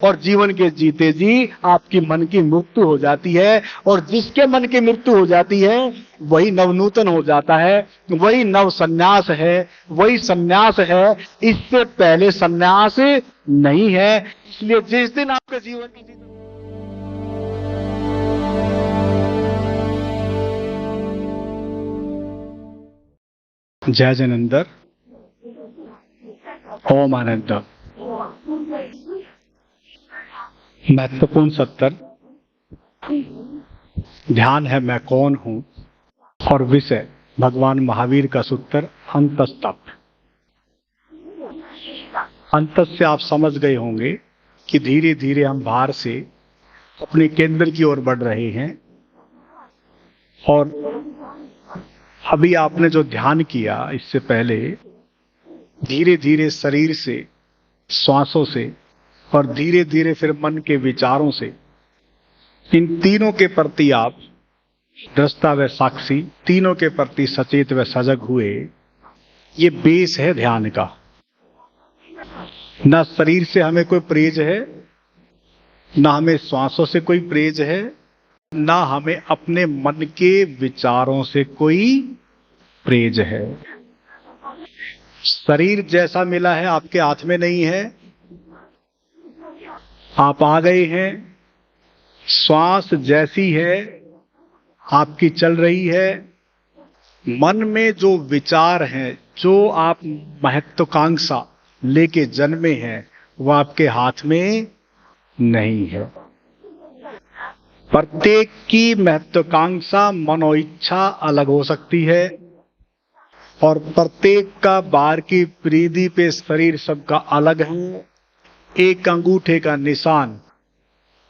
और जीवन के जीते जी आपकी मन की मृत्यु हो जाती है। और जिसके मन की मृत्यु हो जाती है वही नवनूतन हो जाता है, वही नव संन्यास है, वही संन्यास है। इससे पहले संन्यास नहीं है। इसलिए जिस दिन आपके जीवन की जय जनेंद्र, ओम आनंद। महत्वपूर्ण सत्तर, ध्यान है मैं कौन हूं, और विषय भगवान महावीर का सूत्र अंतस्तप। अंत से आप समझ गए होंगे कि धीरे धीरे हम बाहर से अपने केंद्र की ओर बढ़ रहे हैं। और अभी आपने जो ध्यान किया, इससे पहले धीरे धीरे शरीर से, श्वासों से और धीरे धीरे फिर मन के विचारों से, इन तीनों के प्रति आप दृष्टा व साक्षी, तीनों के प्रति सचेत व सजग हुए। ये बेस है ध्यान का। ना शरीर से हमें कोई प्रेज है, ना हमें श्वासों से कोई प्रेज है, ना हमें अपने मन के विचारों से कोई प्रेज है। शरीर जैसा मिला है आपके हाथ में नहीं है, आप आ गए हैं। श्वास जैसी है आपकी चल रही है। मन में जो विचार हैं, जो आप महत्वाकांक्षा लेके जन्मे हैं, वो आपके हाथ में नहीं है। प्रत्येक की महत्वाकांक्षा, मनोइच्छा अलग हो सकती है, और प्रत्येक का बाहर की परिधि पे शरीर सबका अलग है। एक अंगूठे का निशान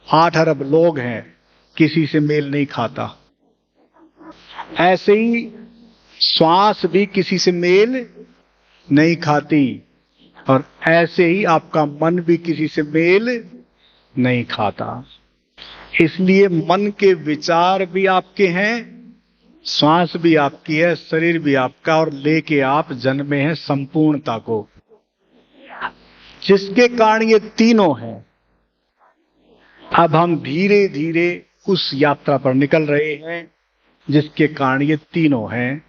8 अरब लोग हैं, किसी से मेल नहीं खाता। ऐसे ही श्वास भी किसी से मेल नहीं खाती, और ऐसे ही आपका मन भी किसी से मेल नहीं खाता। इसलिए मन के विचार भी आपके हैं, श्वास भी आपकी है, शरीर भी आपका, और लेके आप जन्मे हैं संपूर्णता को, जिसके कारण ये तीनों हैं। अब हम धीरे धीरे उस यात्रा पर निकल रहे हैं जिसके कारण ये तीनों हैं।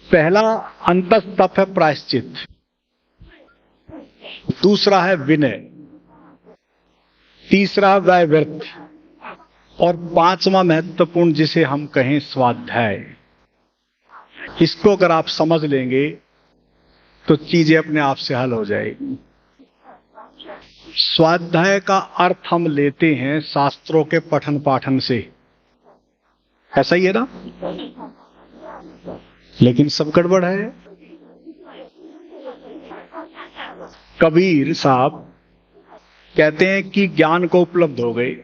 पहला अंतस्तप है प्रायश्चित, दूसरा है विनय, तीसरा वैवर्त, और पांचवा महत्वपूर्ण जिसे हम कहें स्वाध्याय। इसको अगर आप समझ लेंगे तो चीजें अपने आप से हल हो जाएगी। स्वाध्याय का अर्थ हम लेते हैं शास्त्रों के पठन पाठन से, ऐसा ही है ना? लेकिन सब गड़बड़ है। कबीर साहब कहते हैं कि ज्ञान को उपलब्ध हो गए,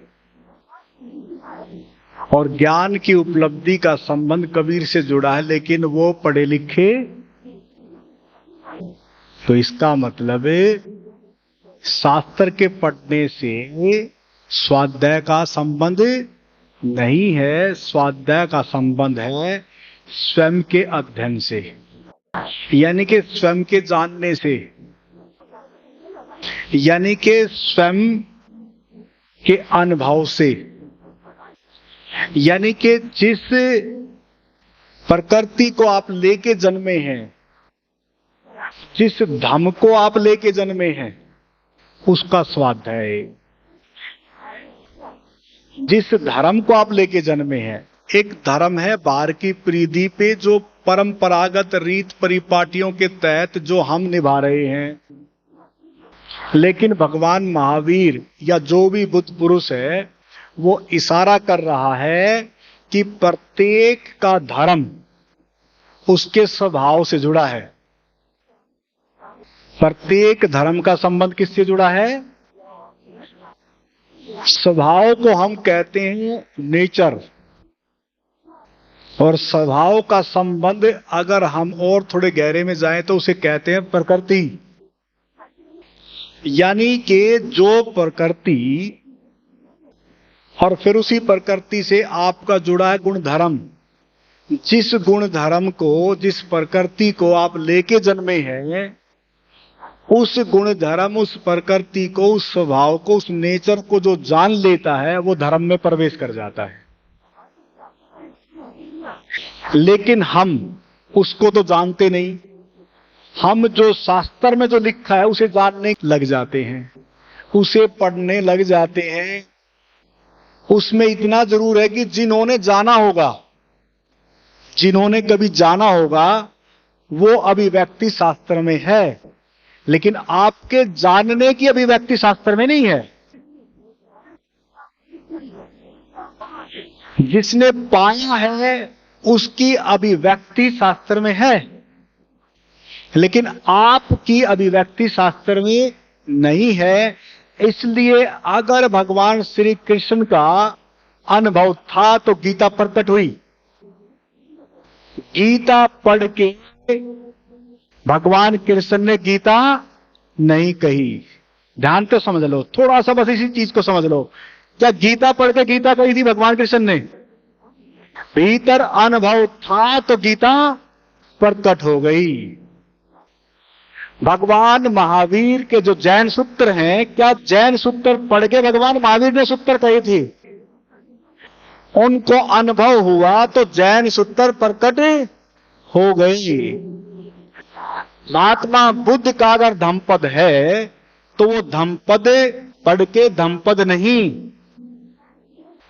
और ज्ञान की उपलब्धि का संबंध कबीर से जुड़ा है, लेकिन वो पढ़े लिखे। तो इसका मतलब शास्त्र के पढ़ने से स्वाध्याय का संबंध नहीं है। स्वाध्याय का संबंध है स्वयं के अध्ययन से, यानी कि स्वयं के जानने से, यानी कि स्वयं के अनुभव से, यानी कि जिस प्रकृति को आप लेके जन्मे हैं, जिस धर्म को आप लेके जन्मे हैं, उसका स्वाध्याय। जिस धर्म को आप लेके जन्मे हैं, एक धर्म है बाहर की परिधि पे जो परंपरागत रीत परिपाटियों के तहत जो हम निभा रहे हैं, लेकिन भगवान महावीर या जो भी बुद्ध पुरुष है वो इशारा कर रहा है कि प्रत्येक का धर्म उसके स्वभाव से जुड़ा है। प्रत्येक धर्म का संबंध किससे जुड़ा है? स्वभाव को हम कहते हैं नेचर, और स्वभाव का संबंध अगर हम और थोड़े गहरे में जाएं तो उसे कहते हैं प्रकृति। यानी कि जो प्रकृति, और फिर उसी प्रकृति से आपका जुड़ा है गुण धर्म। जिस गुण धर्म को, जिस प्रकृति को आप लेके जन्मे हैं, उस गुण धर्म, उस प्रकृति को, उस स्वभाव को, उस नेचर को जो जान लेता है वो धर्म में प्रवेश कर जाता है। लेकिन हम उसको तो जानते नहीं। हम जो शास्त्र में जो लिखा है उसे जानने लग जाते हैं, उसे पढ़ने लग जाते हैं। उसमें इतना जरूर है कि जिन्होंने जाना होगा, जिन्होंने कभी जाना होगा, वो अभिव्यक्ति शास्त्र में है, लेकिन आपके जानने की अभिव्यक्ति शास्त्र में नहीं है। जिसने पाया है उसकी अभिव्यक्ति शास्त्र में है, लेकिन आपकी अभिव्यक्ति शास्त्र में नहीं है। इसलिए अगर भगवान श्री कृष्ण का अनुभव था तो गीता प्रकट हुई। गीता पढ़ के भगवान कृष्ण ने गीता नहीं कही। ध्यान तो समझ लो, थोड़ा सा बस इसी चीज को समझ लो। क्या गीता पढ़ के गीता कही थी भगवान कृष्ण ने? भीतर अनुभव था तो गीता प्रकट हो गई। भगवान महावीर के जो जैन सूत्र हैं, क्या जैन सूत्र पढ़ के भगवान महावीर ने सूत्र कहे थे? उनको अनुभव हुआ तो जैन सूत्र प्रकट हो गई। महात्मा बुद्ध का अगर धम्पद है तो वो धम्पद पढ़ के धम्पद नहीं,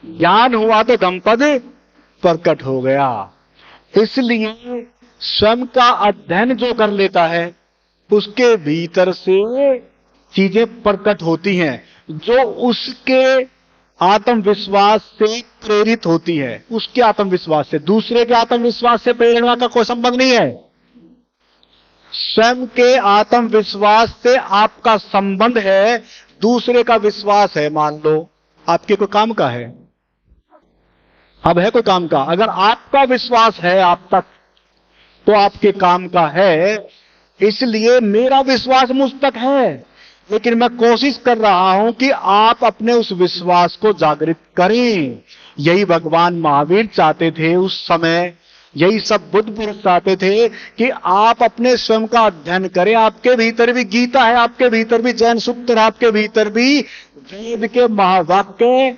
ज्ञान हुआ तो धम्पद प्रकट हो गया। इसलिए स्वयं का अध्ययन जो कर लेता है उसके भीतर से चीजें प्रकट होती हैं, जो उसके आत्मविश्वास से प्रेरित होती है। उसके आत्मविश्वास से, दूसरे के आत्मविश्वास से प्रेरणा का कोई संबंध नहीं है। स्वयं के आत्मविश्वास से आपका संबंध है, दूसरे का विश्वास है। मान लो आपके कोई काम का है, अब है कोई काम का, अगर आपका विश्वास है आप तक तो आपके काम का है। इसलिए मेरा विश्वास मुझ तक है, लेकिन मैं कोशिश कर रहा हूं कि आप अपने उस विश्वास को जागृत करें। यही भगवान महावीर चाहते थे उस समय, यही सब बुद्ध पुरुष चाहते थे कि आप अपने स्वयं का अध्ययन करें। आपके भीतर भी गीता है, आपके भीतर भी जैन सूत्र, आपके भीतर भी वेद के महावाक्य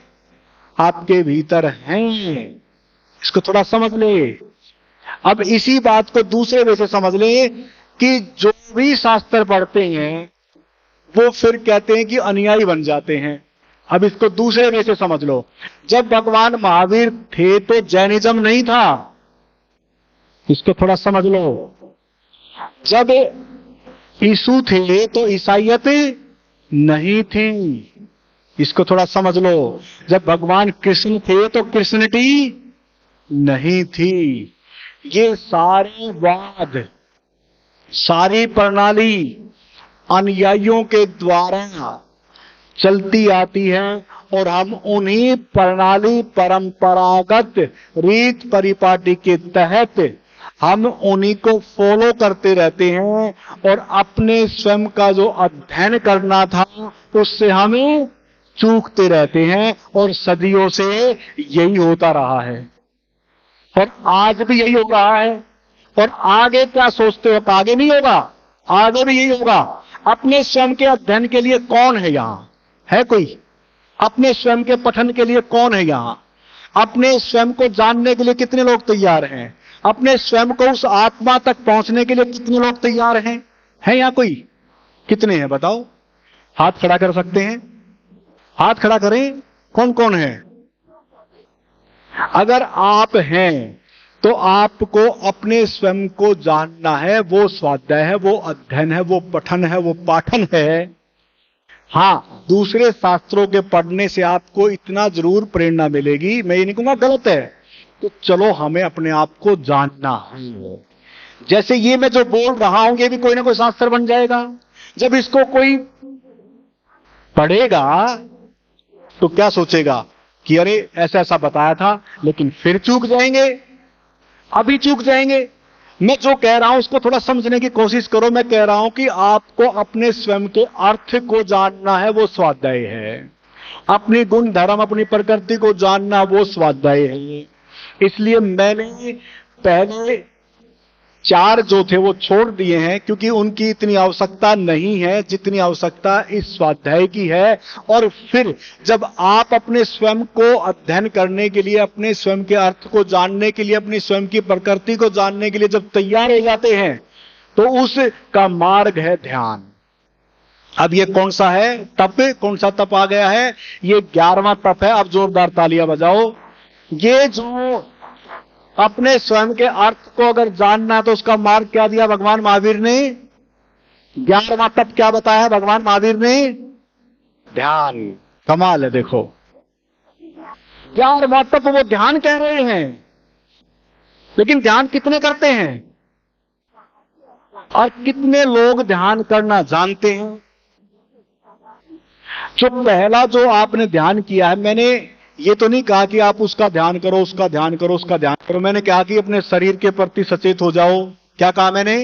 आपके भीतर हैं। इसको थोड़ा समझ ले। अब इसी बात को दूसरे वे से समझ ले कि जो भी शास्त्र पढ़ते हैं वो फिर कहते हैं कि अनुयायी बन जाते हैं। अब इसको दूसरे वे से समझ लो। जब भगवान महावीर थे तो जैनिज्म नहीं था, इसको थोड़ा समझ लो। जब यीशु थे तो ईसाईयत नहीं थी, इसको थोड़ा समझ लो। जब भगवान कृष्ण थे तो कृष्णटी नहीं थी। ये सारे वाद, सारी प्रणाली अनुयायियों के द्वारा चलती आती है और हम उन्हीं प्रणाली परंपरागत रीत परिपाटी के तहत हम उन्हीं को फॉलो करते रहते हैं और अपने स्वयं का जो अध्ययन करना था उससे हमें चूकते रहते हैं। और सदियों से यही होता रहा है और आज भी यही हो रहा है। और आगे क्या सोचते हो? आगे नहीं होगा, आगे भी यही होगा। अपने स्वयं के अध्ययन के लिए कौन है यहां? है कोई? अपने स्वयं के पठन के लिए कौन है यहां? अपने स्वयं को जानने के लिए कितने लोग तैयार हैं? अपने स्वयं को उस आत्मा तक पहुंचने के लिए कितने लोग तैयार हैं? है यहां कोई? कितने हैं बताओ? हाथ खड़ा कर सकते हैं? हाथ खड़ा करें। कौन कौन है? अगर आप हैं तो आपको अपने स्वयं को जानना है। वो स्वाध्याय है, वो अध्ययन है, वो पठन है, वो पाठन है। हाँ, दूसरे शास्त्रों के पढ़ने से आपको इतना जरूर प्रेरणा मिलेगी, मैं ये नहीं कहूंगा गलत है, तो चलो हमें अपने आप को जानना है। जैसे ये मैं जो बोल रहा हूं ये भी कोई ना कोई शास्त्र बन जाएगा। जब इसको कोई पढ़ेगा तो क्या सोचेगा कि अरे ऐसा ऐसा बताया था, लेकिन फिर चूक जाएंगे, अभी चूक जाएंगे। मैं जो कह रहा हूं उसको थोड़ा समझने की कोशिश करो। मैं कह रहा हूं कि आपको अपने स्वयं के अर्थ को जानना है, वो स्वाध्याय है। अपनी गुण धर्म, अपनी प्रकृति को जानना, वो स्वाध्याय है। इसलिए मैंने पहले 4 जो थे वो छोड़ दिए हैं, क्योंकि उनकी इतनी आवश्यकता नहीं है जितनी आवश्यकता इस स्वाध्याय की है। और फिर जब आप अपने स्वयं को अध्ययन करने के लिए, अपने स्वयं के अर्थ को जानने के लिए, अपनी स्वयं की प्रकृति को जानने के लिए जब तैयार हो जाते हैं, तो उसका मार्ग है ध्यान। अब ये कौन सा है तप? कौन सा तप आ गया है? ये 11वां तप है। अब जोरदार तालियां बजाओ। ये जो अपने स्वयं के अर्थ को अगर जानना, तो उसका मार्ग क्या दिया भगवान महावीर ने? 11वां तप क्या बताया भगवान महावीर ने? ध्यान। कमाल है, देखो 11वां तप वो ध्यान कह रहे हैं। लेकिन ध्यान कितने करते हैं और कितने लोग ध्यान करना जानते हैं? जो पहला जो आपने ध्यान किया है, मैंने ये तो नहीं कहा कि आप उसका ध्यान करो, उसका ध्यान करो, उसका ध्यान करो। मैंने कहा कि अपने शरीर के प्रति सचेत हो जाओ। क्या कहा मैंने?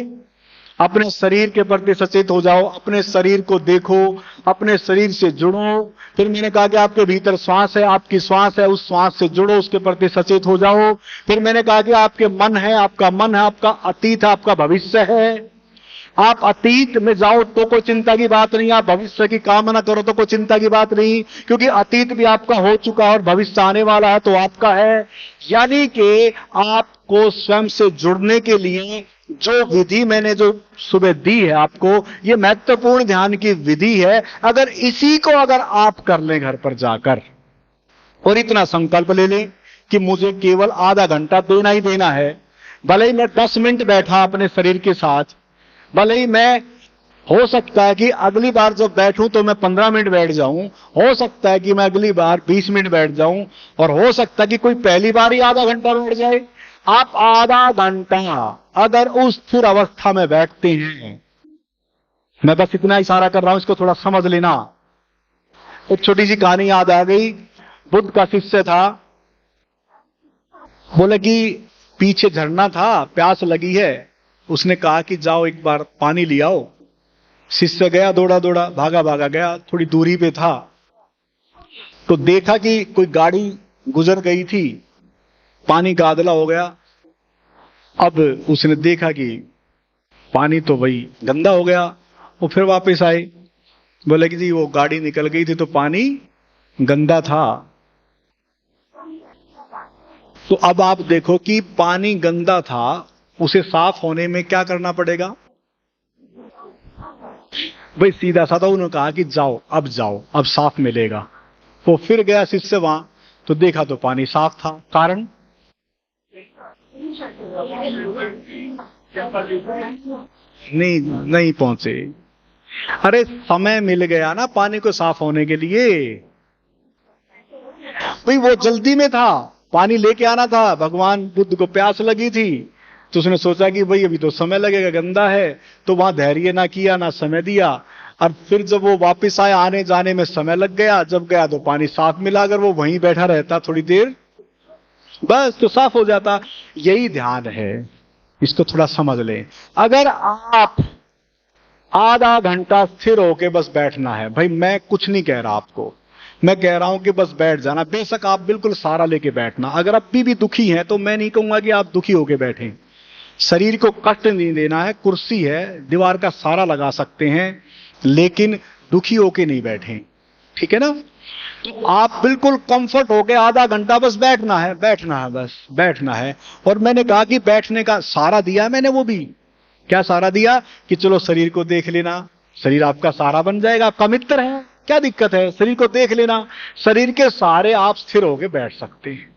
अपने शरीर के प्रति सचेत हो जाओ, अपने शरीर को देखो, अपने शरीर से जुड़ो। फिर मैंने कहा कि आपके भीतर श्वास है, आपकी श्वास है, उस श्वास से जुड़ो, उसके प्रति सचेत हो जाओ। फिर मैंने कहा कि आपके मन है, आपका मन है, आपका अतीत है, आपका भविष्य है। आप अतीत में जाओ तो कोई चिंता की बात नहीं, आप भविष्य की कामना करो तो कोई चिंता की बात नहीं, क्योंकि अतीत भी आपका हो चुका है और भविष्य आने वाला है तो आपका है। यानी कि आपको स्वयं से जुड़ने के लिए जो विधि मैंने जो सुबह दी है आपको, ये महत्वपूर्ण ध्यान की विधि है। अगर इसी को अगर आप कर लें घर पर जाकर और इतना संकल्प ले लें कि मुझे केवल आधा घंटा देना ही देना है, भले ही मैं 10 मिनट बैठा अपने शरीर के साथ, भले ही मैं, हो सकता है कि अगली बार जब बैठूं तो मैं 15 मिनट बैठ जाऊं, हो सकता है कि मैं अगली बार 20 मिनट बैठ जाऊं, और हो सकता है कि कोई पहली बार ही आधा घंटा बैठ जाए। आप आधा घंटा अगर उस स्थिर अवस्था में बैठते हैं, मैं बस इतना इशारा कर रहा हूं, इसको थोड़ा समझ लेना। एक छोटी सी कहानी याद आ गई। बुद्ध का शिष्य था, बोले कि पीछे झरना था, प्यास लगी है। उसने कहा कि जाओ एक बार पानी ले आओ। शिष्य गया, दौड़ा दौड़ा, भागा भागा गया, थोड़ी दूरी पे था तो देखा कि कोई गाड़ी गुजर गई थी, पानी गादला हो गया। अब उसने देखा कि पानी तो वही गंदा हो गया। वो फिर वापस आए, बोले कि जी वो गाड़ी निकल गई थी तो पानी गंदा था। तो अब आप देखो कि पानी गंदा था, उसे साफ होने में क्या करना पड़ेगा? भाई सीधा साधा उन्होंने कहा कि जाओ, अब साफ मिलेगा। वो फिर गया शिष्य वहां, तो देखा तो पानी साफ था। कारण नहीं पहुंचे। अरे समय मिल गया ना पानी को साफ होने के लिए। भाई वो जल्दी में था, पानी लेके आना था। भगवान बुद्ध को प्यास लगी थी तो उसने सोचा कि भाई अभी तो समय लगेगा, गंदा है, तो वहां धैर्य ना किया, ना समय दिया। और फिर जब वो वापस आया, आने जाने में समय लग गया। जब गया तो पानी साफ मिला। अगर वो वहीं बैठा रहता थोड़ी देर, बस तो साफ हो जाता। यही ध्यान है, इसको थोड़ा समझ लें। अगर आप आधा घंटा स्थिर होके बस बैठना है, भाई मैं कुछ नहीं कह रहा आपको, मैं कह रहा हूं कि बस बैठ जाना। बेशक आप बिल्कुल सारा लेके बैठना। अगर अभी भी दुखी हैं तो मैं नहीं कहूंगा कि आप दुखी होके बैठें। शरीर को कष्ट नहीं देना है, कुर्सी है, दीवार का सहारा लगा सकते हैं, लेकिन दुखी होके नहीं बैठें, ठीक है ना? तो आप बिल्कुल कंफर्ट होके आधा घंटा बस बैठना है, बस बैठना है। और मैंने कहा कि बैठने का सहारा दिया मैंने, वो भी क्या सहारा दिया कि चलो शरीर को देख लेना, शरीर आपका सहारा बन जाएगा, आपका मित्र है, क्या दिक्कत है? शरीर को देख लेना, शरीर के सहारे आप स्थिर होके बैठ सकते हैं।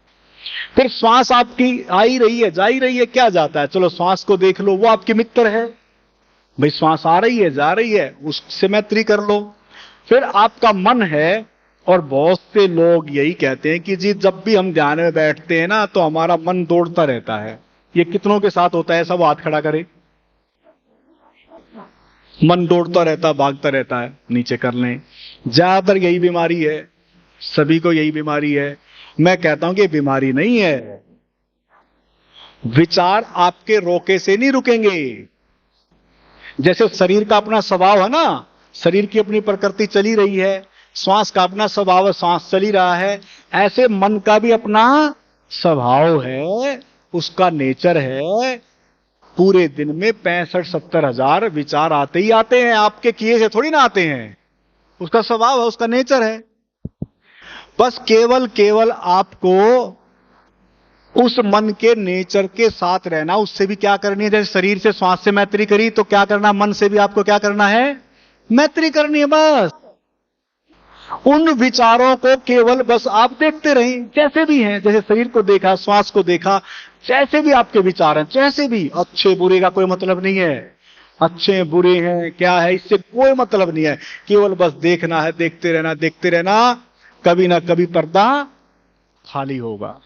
फिर श्वास आपकी आ ही रही है, जा ही रही है, क्या जाता है? चलो श्वास को देख लो, वो आपके मित्र है। भाई श्वास आ रही है, जा रही है, उससे मैत्री कर लो। फिर आपका मन है, और बहुत से लोग यही कहते हैं कि जी जब भी हम ध्यान में बैठते हैं ना तो हमारा मन दौड़ता रहता है। ये कितनों के साथ होता है? सब हाथ खड़ा करें। मन दौड़ता रहता, भागता रहता है, नीचे कर लें। ज्यादातर यही बीमारी है, सभी को यही बीमारी है। मैं कहता हूं कि बीमारी नहीं है, विचार आपके रोके से नहीं रुकेंगे। जैसे शरीर का अपना स्वभाव है ना, शरीर की अपनी प्रकृति चली रही है, श्वास का अपना स्वभाव है, श्वास चली रहा है, ऐसे मन का भी अपना स्वभाव है, उसका नेचर है। पूरे दिन में 65-70 हजार विचार आते ही आते हैं, आपके किए से थोड़ी ना आते हैं। उसका स्वभाव है, उसका नेचर है। बस केवल केवल आपको उस मन के नेचर के साथ रहना, उससे भी क्या करनी है, जैसे शरीर से श्वास से मैत्री करी, तो क्या करना, मन से भी आपको क्या करना है, मैत्री करनी है। बस उन विचारों को केवल बस आप देखते रहें, जैसे भी हैं, जैसे शरीर को देखा, श्वास को देखा, जैसे भी आपके विचार हैं, जैसे भी, अच्छे बुरे का कोई मतलब नहीं है, अच्छे बुरे हैं क्या है, इससे कोई मतलब नहीं है। केवल बस देखना है, देखते रहना, देखते रहना, कभी ना कभी पर्दा खाली होगा।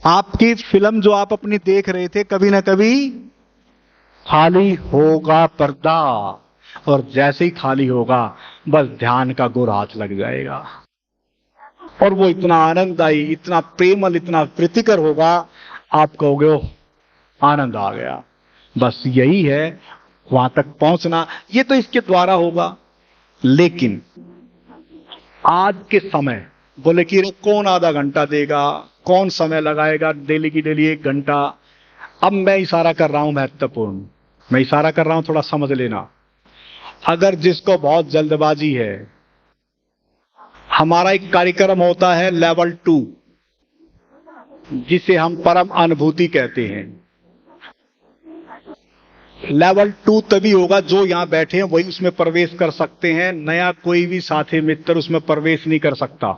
आपकी फिल्म जो आप अपनी देख रहे थे, कभी ना कभी खाली होगा पर्दा, और जैसे ही खाली होगा बस ध्यान का गुर हाथ लग जाएगा, और वो इतना आनंददायी, इतना प्रेमल, इतना प्रीतिकर होगा, आप कहोगे ओह आनंद आ गया। बस यही है वहां तक पहुंचना, ये तो इसके द्वारा होगा। लेकिन आज के समय बोले कि कौन आधा घंटा देगा, कौन समय लगाएगा, डेली की डेली 1 घंटा। अब मैं इशारा कर रहा हूं महत्वपूर्ण, मैं इशारा कर रहा हूं, थोड़ा समझ लेना। अगर जिसको बहुत जल्दबाजी है, हमारा एक कार्यक्रम होता है लेवल 2, जिसे हम परम अनुभूति कहते हैं। लेवल 2 तभी होगा जो यहां बैठे हैं वही उसमें प्रवेश कर सकते हैं, नया कोई भी साथी मित्र उसमें प्रवेश नहीं कर सकता।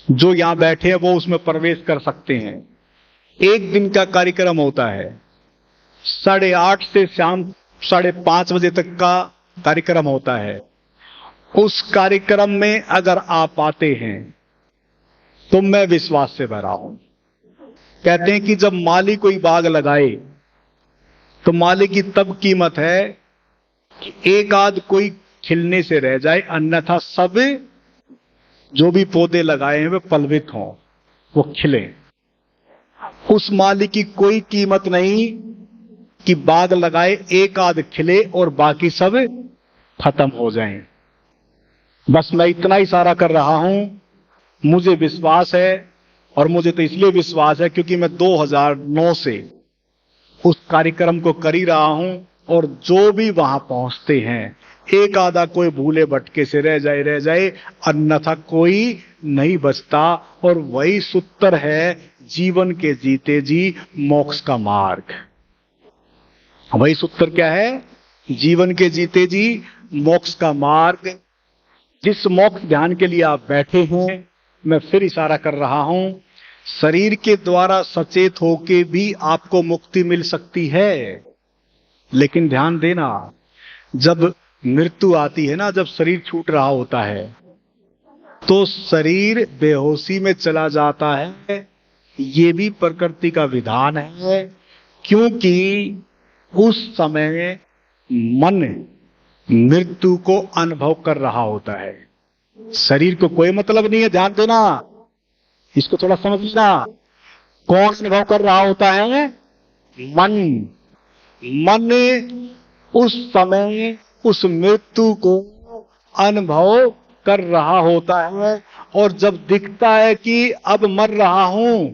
जो यहां बैठे हैं वो उसमें प्रवेश कर सकते हैं। 1 दिन का कार्यक्रम होता है, 8:30 से शाम 5:30 बजे तक का कार्यक्रम होता है। उस कार्यक्रम में अगर आप आते हैं तो मैं विश्वास से भरा हूं। कहते हैं कि जब माली कोई बाग लगाए तो माली की तब कीमत है कि एक आध कोई खिलने से रह जाए, अन्यथा सब जो भी पौधे लगाए हैं वे पलवित हों, वो खिले। उस माली की कोई कीमत नहीं कि बाग लगाए, एक आध खिले और बाकी सब खत्म हो जाएं। बस मैं इतना इशारा कर रहा हूं, मुझे विश्वास है, और मुझे तो इसलिए विश्वास है क्योंकि मैं 2009 से उस कार्यक्रम को कर ही रहा हूं, और जो भी वहां पहुंचते हैं, एक आधा कोई भूले भटके से रह जाए, अन्यथा कोई नहीं बचता। और वही सूत्र है जीवन के जीते जी मोक्ष का मार्ग। वही सूत्र क्या है, जीवन के जीते जी मोक्ष का मार्ग। जिस मोक्ष ध्यान के लिए आप बैठे हैं, मैं फिर इशारा कर रहा हूं, शरीर के द्वारा सचेत होके भी आपको मुक्ति मिल सकती है। लेकिन ध्यान देना, जब मृत्यु आती है ना, जब शरीर छूट रहा होता है, तो शरीर बेहोशी में चला जाता है। ये भी प्रकृति का विधान है, क्योंकि उस समय मन मृत्यु को अनुभव कर रहा होता है। शरीर को कोई मतलब नहीं है, ध्यान देना, इसको थोड़ा समझ लेना। कौन अनुभव कर रहा होता है, मन। मन उस समय उस मृत्यु को अनुभव कर रहा होता है, और जब दिखता है कि अब मर रहा हूं,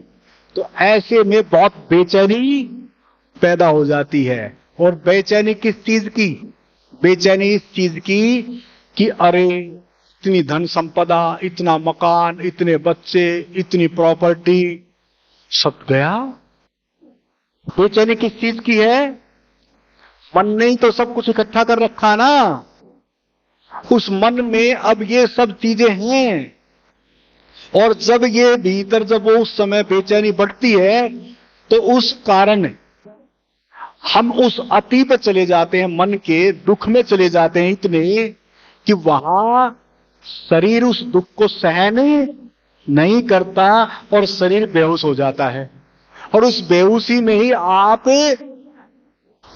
तो ऐसे में बहुत बेचैनी पैदा हो जाती है। और बेचैनी किस चीज की, बेचैनी इस चीज की कि अरे इतनी धन संपदा, इतना मकान, इतने बच्चे, इतनी प्रॉपर्टी, सब गया। बेचैनी किस चीज की है, मन ने ही तो सब कुछ इकट्ठा कर रखा ना। उस मन में अब ये सब चीजें हैं, और जब ये भीतर, जब वो उस समय बेचैनी बढ़ती है, तो उस कारण हम उस अति पे चले जाते हैं, मन के दुख में चले जाते हैं, इतने कि वहां शरीर उस दुख को सहन नहीं करता और शरीर बेहोश हो जाता है। और उस बेहोशी में ही आप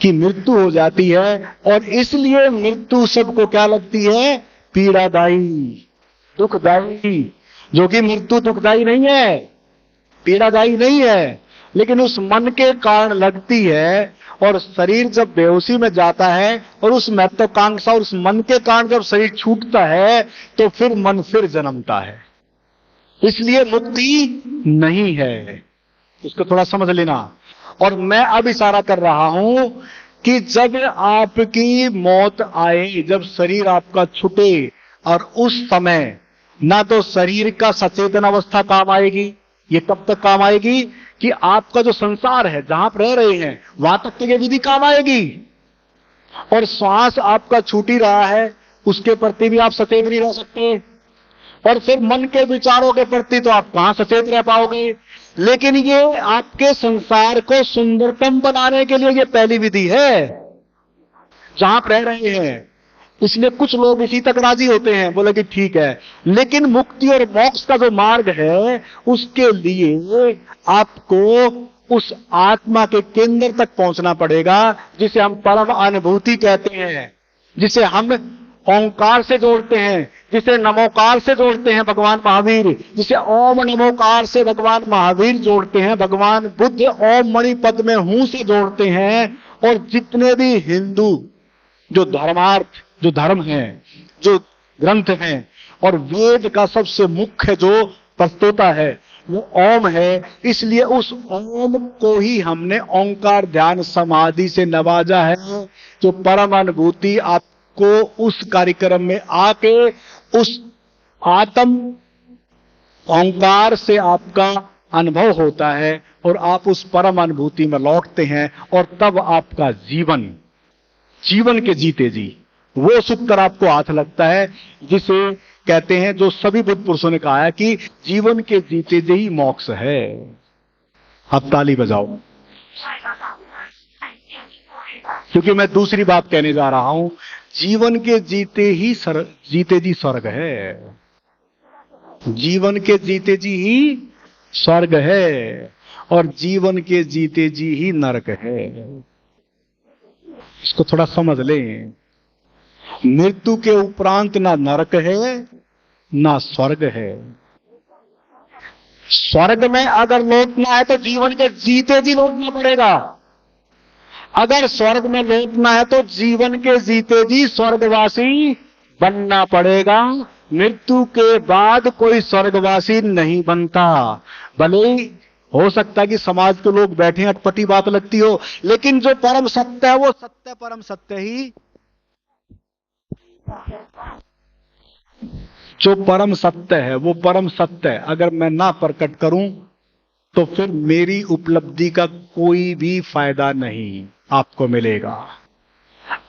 की मृत्यु हो जाती है। और इसलिए मृत्यु सबको क्या लगती है, पीड़ादायी, दुखदायी। जो कि मृत्यु दुखदायी नहीं है, पीड़ादायी नहीं है, लेकिन उस मन के कारण लगती है। और शरीर जब बेहोशी में जाता है, और उस महत्वाकांक्षा और उस मन के कारण जब शरीर छूटता है, तो फिर मन फिर जन्मता है। इसलिए मुक्ति नहीं है, इसको थोड़ा समझ लेना। और मैं अब इशारा कर रहा हूं कि जब आपकी मौत आए, जब शरीर आपका छूटे, और उस समय ना तो शरीर का सचेतन अवस्था काम आएगी। ये कब तक काम आएगी कि आपका जो संसार है, जहां आप रह रहे हैं, वहां तक तो ये विधि काम आएगी। और श्वास आपका छूट ही रहा है, उसके प्रति भी आप सचेत नहीं रह सकते। और फिर मन के विचारों के प्रति तो आप कहां सचेत रह पाओगे। लेकिन ये आपके संसार को सुंदरतम बनाने के लिए ये पहली विधि है जहां आप रह रहे हैं। इसलिए कुछ लोग इसी तक राजी होते हैं, बोले कि ठीक है, लेकिन मुक्ति और मोक्ष का जो मार्ग है, उसके लिए आपको उस आत्मा के केंद्र तक पहुंचना पड़ेगा, जिसे हम परम अनुभूति कहते हैं, जिसे हम ओंकार से जोड़ते हैं, जिसे नमोकार से जोड़ते हैं भगवान महावीर, जिसे ओम नमोकार से भगवान महावीर जोड़ते हैं, भगवान बुद्ध ओम मणि पद में हूं से जोड़ते हैं। और जितने भी हिंदू जो धर्मार्थ, जो धर्म है, जो ग्रंथ हैं, और वेद का सबसे मुख्य जो प्रस्तोता है वो ओम है। इसलिए उस ओम को ही हमने ओंकार ध्यान समाधि से नवाजा है, जो परम अनुभूति आपको उस कार्यक्रम में आके उस आत्म ओंकार से आपका अनुभव होता है और आप उस परम अनुभूति में लौटते हैं। और तब आपका जीवन, जीवन के जीते जी वो सूत्र आपको हाथ लगता है, जिसे कहते हैं, जो सभी बुद्ध पुरुषों ने कहा है कि जीवन के जीते जी ही मोक्ष है। अब ताली बजाओ, क्योंकि मैं दूसरी बात कहने जा रहा हूं। जीवन के जीते ही जीते जी स्वर्ग है। जीवन के जीते जी ही स्वर्ग है और जीवन के जीते जी ही नरक है। इसको थोड़ा समझ लें। मृत्यु के उपरांत ना नरक है ना स्वर्ग है। स्वर्ग में अगर लौटना है तो जीवन के जीते जी लौटना पड़ेगा। अगर स्वर्ग में लौटना है तो जीवन के जीते जी स्वर्गवासी बनना पड़ेगा। मृत्यु के बाद कोई स्वर्गवासी नहीं बनता। भले ही हो सकता है कि समाज के लोग बैठे अटपटी बात लगती हो, लेकिन जो परम सत्य है वो सत्य परम सत्य ही, जो परम सत्य है वो परम सत्य है। अगर मैं ना प्रकट करूं तो फिर मेरी उपलब्धि का कोई भी फायदा नहीं आपको मिलेगा।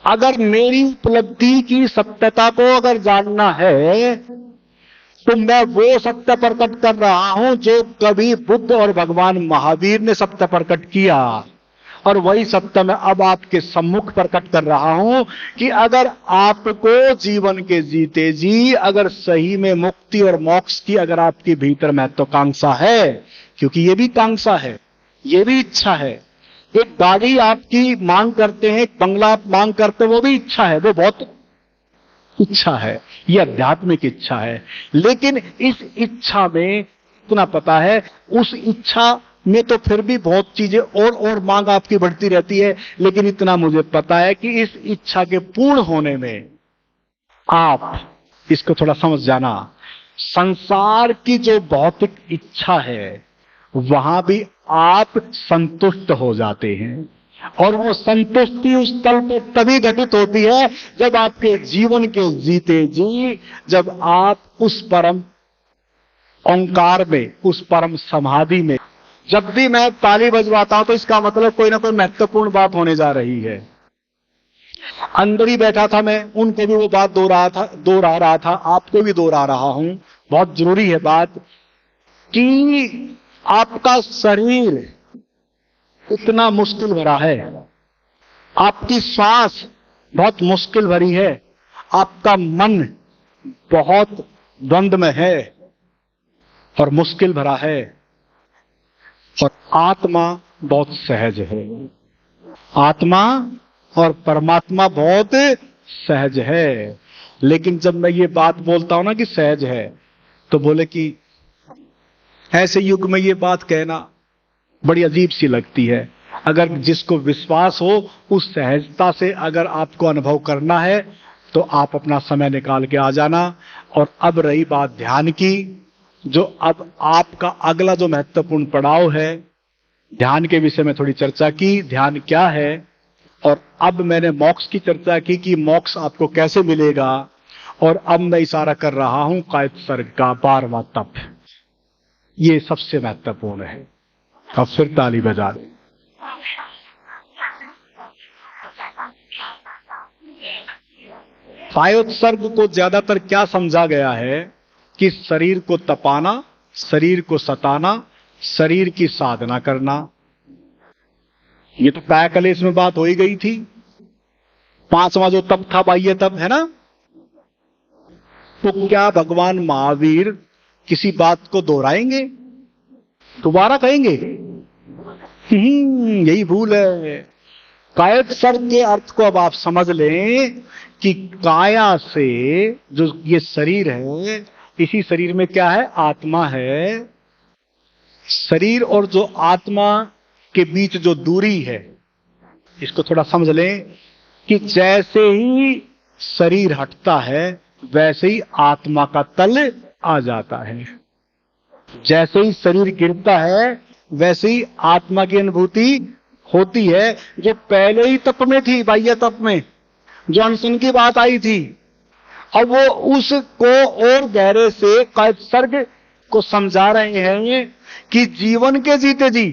अगर मेरी उपलब्धि की सत्यता को अगर जानना है तो मैं वो सत्य प्रकट कर रहा हूं जो कभी बुद्ध और भगवान महावीर ने सत्य प्रकट किया, और वही सत्य मैं अब आपके सम्मुख प्रकट कर रहा हूं कि अगर आपको जीवन के जीते जी अगर सही में मुक्ति और मोक्ष की अगर आपके भीतर महत्वाकांक्षा है, क्योंकि ये भी कांक्षा है, ये भी इच्छा है। एक गाड़ी आपकी मांग करते हैं, एक बंगला आप मांग करते हैं, वो भी इच्छा है, वो बहुत इच्छा है, ये आध्यात्मिक इच्छा है। लेकिन इस इच्छा में इतना पता है, उस इच्छा में तो फिर भी बहुत चीजें और मांग आपकी बढ़ती रहती है। लेकिन इतना मुझे पता है कि इस इच्छा के पूर्ण होने में आप, इसको थोड़ा समझ जाना, संसार की जो भौतिक इच्छा है वहां भी आप संतुष्ट हो जाते हैं। और वो संतुष्टि उस तल पे तभी घटित होती है जब आपके जीवन के जीते जी, जब आप उस परम ओंकार में, उस परम समाधि में, जब भी मैं ताली बजवाता हूं तो इसका मतलब कोई ना कोई महत्वपूर्ण बात होने जा रही है। अंदर ही बैठा था मैं, उनको भी वो बात दोहरा रहा था, आपको भी दोहरा रहा हूं। बहुत जरूरी है बात कि आपका शरीर इतना मुश्किल भरा है, आपकी श्वास बहुत मुश्किल भरी है, आपका मन बहुत द्वंद में है और मुश्किल भरा है, और आत्मा बहुत सहज है। आत्मा और परमात्मा बहुत सहज है। लेकिन जब मैं ये बात बोलता हूं ना कि सहज है, तो बोले कि ऐसे युग में ये बात कहना बड़ी अजीब सी लगती है। अगर जिसको विश्वास हो उस सहजता से अगर आपको अनुभव करना है तो आप अपना समय निकाल के आ जाना। और अब रही बात ध्यान की, जो अब आपका अगला जो महत्वपूर्ण पड़ाव है ध्यान के विषय में थोड़ी चर्चा की, ध्यान क्या है, और अब मैंने मोक्ष की चर्चा की कि मोक्ष आपको कैसे मिलेगा, और अब मैं इशारा कर रहा हूं कायत्सर्ग का 12वां तप। ये सबसे महत्वपूर्ण है। अब फिर ताली बजा दें। कायोत्सर्ग को ज्यादातर क्या समझा गया है कि शरीर को तपाना, शरीर को सताना, शरीर की साधना करना। ये तो कायाकलेश में बात हो ही गई थी। 5वां जो तप था बाह्य तप, है ना? तो क्या भगवान महावीर किसी बात को दोहराएंगे, दोबारा कहेंगे? यही भूल है। कायोत्सर्ग के अर्थ को अब आप समझ लें कि काया से जो ये शरीर है, इसी शरीर में क्या है? आत्मा है। शरीर और जो आत्मा के बीच जो दूरी है, इसको थोड़ा समझ लें कि जैसे ही शरीर हटता है वैसे ही आत्मा का तल आ जाता है। जैसे ही शरीर गिरता है वैसे ही आत्मा की अनुभूति होती है, जो पहले ही तप में थी, बाह्य तप में जो अनशन की बात आई थी। अब वो उसको और गहरे से कायोत्सर्ग को समझा रहे हैं कि जीवन के जीते जी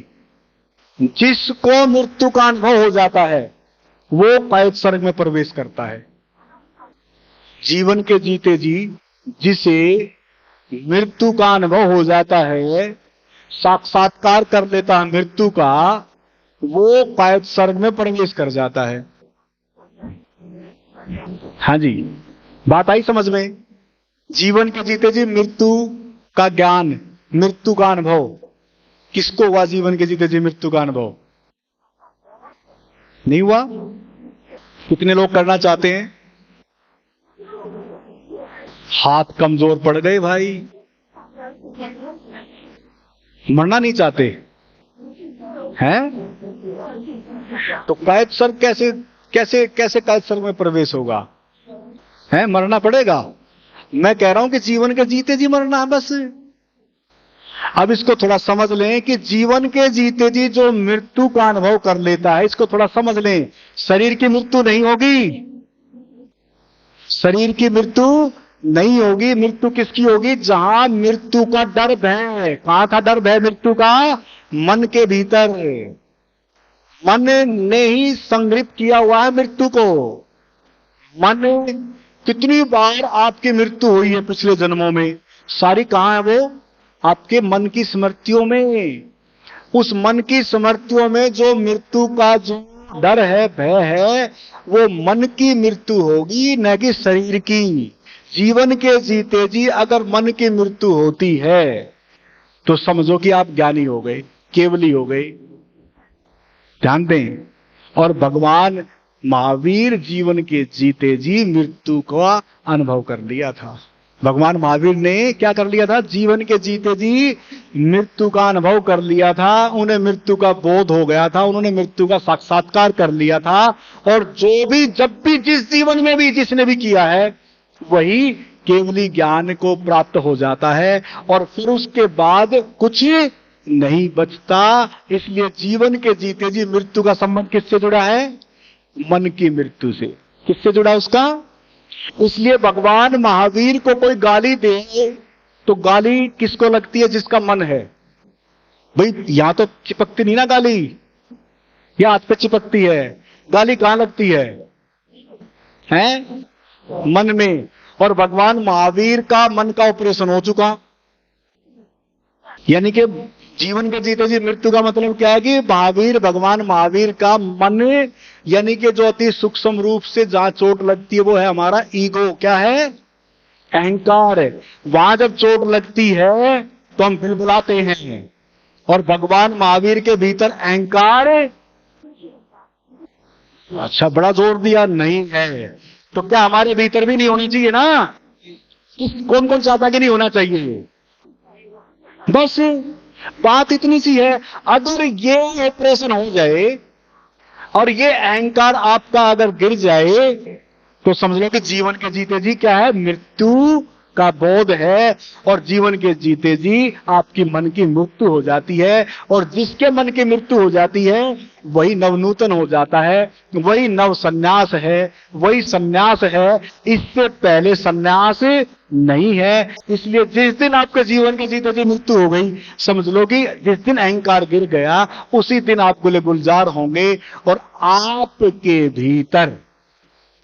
जिसको मृत्यु का अनुभव हो जाता है वो कायोत्सर्ग में प्रवेश करता है। जीवन के जीते जी जिसे मृत्यु का अनुभव हो जाता है, साक्षात्कार कर लेता है मृत्यु का, वो कायोत्सर्ग में प्रवेश कर जाता है। हाँ जी, बात आई समझ में? जीवन के जीते जी मृत्यु का ज्ञान, मृत्यु का अनुभव किसको हुआ? जीवन के जीते जी मृत्यु का अनुभव नहीं हुआ? कितने लोग करना चाहते हैं? हाथ कमजोर पड़ गए भाई, मरना नहीं चाहते हैं? तो कायोत्सर्ग कैसे कैसे कैसे कायोत्सर्ग में प्रवेश होगा? है, मरना पड़ेगा। मैं कह रहा हूं कि जीवन के जीते जी मरना है बस। अब इसको थोड़ा समझ लें कि जीवन के जीते जी जो मृत्यु का अनुभव कर लेता है, इसको थोड़ा समझ लें। शरीर की मृत्यु नहीं होगी, शरीर की मृत्यु नहीं होगी। मृत्यु किसकी होगी? जहां मृत्यु का डर है। कहां का डर है मृत्यु का? मन के भीतर। मन ने ही संग्रहित किया हुआ है मृत्यु को। मन, कितनी बार आपकी मृत्यु हुई है पिछले जन्मों में, सारी कहां है वो? आपके मन की स्मृतियों में। उस मन की स्मृतियों में जो मृत्यु का जो डर है, भय है, वो मन की मृत्यु होगी, न कि शरीर की। जीवन के जीते जी अगर मन की मृत्यु होती है तो समझो कि आप ज्ञानी हो गए, केवली हो गए। ध्यान दें। और भगवान महावीर जीवन के जीते जी मृत्यु का अनुभव कर लिया था। भगवान महावीर ने क्या कर लिया था? जीवन के जीते जी मृत्यु का अनुभव कर लिया था। उन्हें मृत्यु का बोध हो गया था, उन्होंने मृत्यु का साक्षात्कार कर लिया था। और जो भी, जब भी, जिस जीवन में भी जिसने भी किया है, वही केवली ज्ञान को प्राप्त हो जाता है और फिर उसके बाद कुछ नहीं बचता। इसलिए जीवन के जीते जी मृत्यु का संबंध किससे जुड़ा है? मन की मृत्यु से। किससे जुड़ा उसका? इसलिए भगवान महावीर को कोई गाली दे तो गाली किसको लगती है? जिसका मन है। भाई यहां तो चिपकती नहीं ना गाली, या हाथ पे चिपकती है। गाली कहां लगती है? हैं? मन में। और भगवान महावीर का मन का ऑपरेशन हो चुका। यानी कि जीवन के जीते जी मृत्यु का मतलब क्या है? कि महावीर, भगवान महावीर का मन, यानी कि जो अति सूक्ष्म रूप से जहां चोट लगती है वो है हमारा ईगो। क्या है? अहंकार। वहां जब चोट लगती है तो हम बिलबिलाते हैं। और भगवान महावीर के भीतर अहंकार, अच्छा बड़ा जोर दिया, नहीं है। तो क्या हमारे भीतर भी नहीं होनी चाहिए ना? कौन कौन चाहता कि नहीं होना चाहिए? बस बात इतनी सी है। अगर ये ऑपरेशन हो जाए और ये अहंकार आपका अगर गिर जाए तो समझ लो कि जीवन के जीते जी क्या है? मृत्यु का बोध है और जीवन के जीते जी आपकी मन की मृत्यु हो जाती है। और जिसके मन की मृत्यु हो जाती है वही नवनूतन हो जाता है, वही नव सन्यास है, वही सन्यास है। इससे पहले सन्यास नहीं है। इसलिए जिस दिन आपके जीवन के जीते जी मृत्यु हो गई, समझ लो कि जिस दिन अहंकार गिर गया उसी दिन आप गुले गुलजार होंगे। और आपके भीतर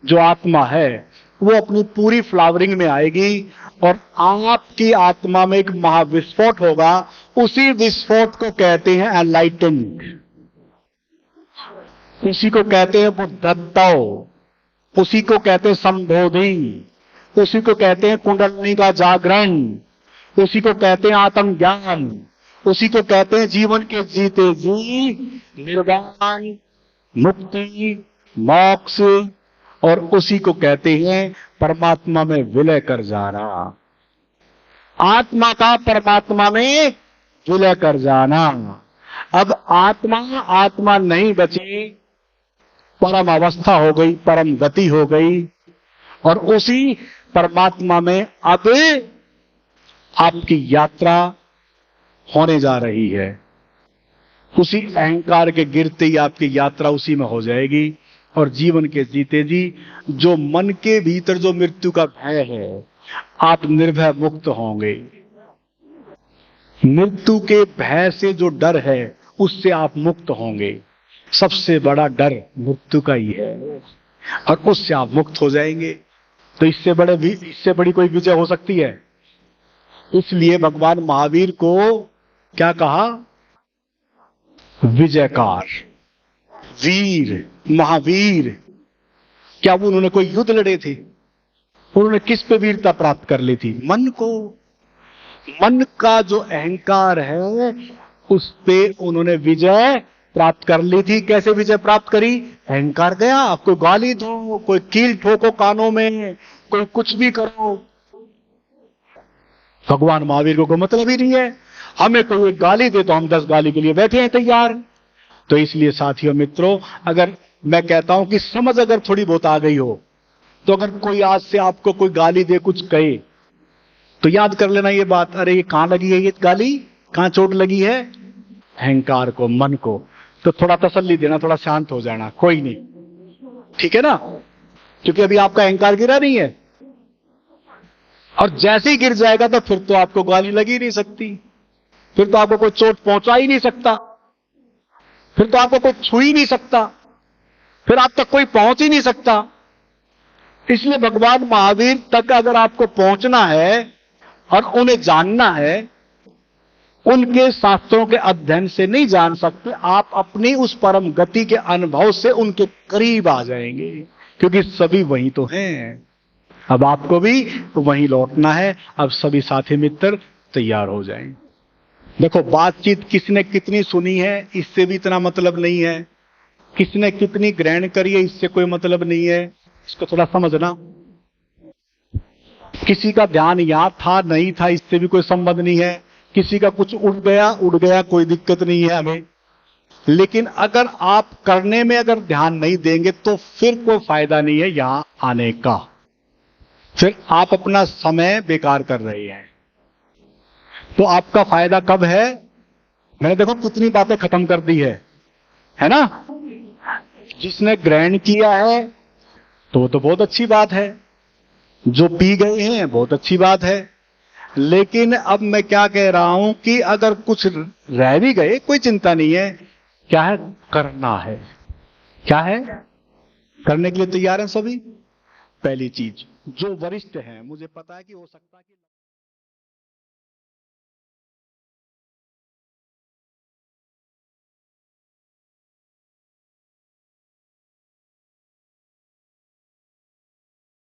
जो आत्मा है वो अपनी पूरी फ्लावरिंग में आएगी और आपकी आत्मा में एक महाविस्फोट होगा। उसी विस्फोट को कहते हैं एनलाइटेंड, उसी को कहते हैं बुद्धत्व, उसी को कहते हैं संबोधि, उसी को कहते हैं कुंडलिनी का जागरण, उसी को कहते हैं आत्मज्ञान, उसी को कहते हैं जीवन के जीते जी निर्वाण, मुक्ति, मोक्ष। और उसी को कहते हैं परमात्मा में विलय कर जाना, आत्मा का परमात्मा में विलय कर जाना। अब आत्मा नहीं बची, परम अवस्था हो गई, परम गति हो गई। और उसी परमात्मा में अब आपकी यात्रा होने जा रही है। उसी अहंकार के गिरते ही आपकी यात्रा उसी में हो जाएगी। और जीवन के जीते जी जो मन के भीतर जो मृत्यु का भय है, आप निर्भय मुक्त होंगे। मृत्यु के भय से जो डर है उससे आप मुक्त होंगे। सबसे बड़ा डर मृत्यु का ही है और उससे आप मुक्त हो जाएंगे। तो इससे बड़ी कोई विजय हो सकती है? इसलिए भगवान महावीर को क्या कहा? विजयकार, वीर, महावीर। क्या वो उन्होंने कोई युद्ध लड़े थे? उन्होंने किस पे वीरता प्राप्त कर ली थी? मन को। मन का जो अहंकार है उस पे उन्होंने विजय प्राप्त कर ली थी। कैसे विजय प्राप्त करी? अहंकार गया, आपको गाली दो, कोई कील ठोको कानों में, कोई कुछ भी करो, भगवान महावीर को कोई मतलब ही नहीं है। हमें कोई गाली दे तो हम 10 गाली के लिए बैठे हैं तैयार। तो इसलिए साथियों मित्रों, अगर मैं कहता हूं कि समझ अगर थोड़ी बहुत आ गई हो, तो अगर कोई आज से आपको कोई गाली दे, कुछ कहे, तो याद कर लेना ये बात, अरे ये कहां लगी है ये गाली, कहां चोट लगी है? अहंकार को, मन को। तो थोड़ा तसल्ली देना, थोड़ा शांत हो जाना, कोई नहीं, ठीक है ना? क्योंकि अभी आपका अहंकार गिरा नहीं है। और जैसे ही गिर जाएगा तो फिर तो आपको गाली लगी नहीं सकती, फिर तो आपको कोई चोट पहुंचा ही नहीं सकता, फिर तो आपको कोई छू ही नहीं सकता, फिर आप तक कोई पहुंच ही नहीं सकता। इसलिए भगवान महावीर तक अगर आपको पहुंचना है और उन्हें जानना है, उनके शास्त्रों के अध्ययन से नहीं जान सकते, आप अपनी उस परम गति के अनुभव से उनके करीब आ जाएंगे, क्योंकि सभी वही तो हैं। अब आपको भी वहीं लौटना है। अब सभी साथी मित्र तैयार हो जाएं। देखो, बातचीत किसने कितनी सुनी है इससे भी इतना मतलब नहीं है, किसने कितनी ग्रहण करी है इससे कोई मतलब नहीं है। इसको थोड़ा समझना। किसी का ध्यान यहां था नहीं था इससे भी कोई संबंध नहीं है, किसी का कुछ उड़ गया कोई दिक्कत नहीं है हमें। लेकिन अगर आप करने में अगर ध्यान नहीं देंगे तो फिर कोई फायदा नहीं है यहां आने का, फिर आप अपना समय बेकार कर रहे हैं। तो आपका फायदा कब है? मैंने देखो कितनी बातें खत्म कर दी है ना? जिसने ग्रहण किया है तो बहुत अच्छी बात है, जो पी गए हैं बहुत अच्छी बात है। लेकिन अब मैं क्या कह रहा हूं कि अगर कुछ रह भी गए कोई चिंता नहीं है। क्या है? करना है। क्या है? करने के लिए तैयार हैं सभी। पहली चीज, जो वरिष्ठ हैं, मुझे पता है कि हो सकता है कि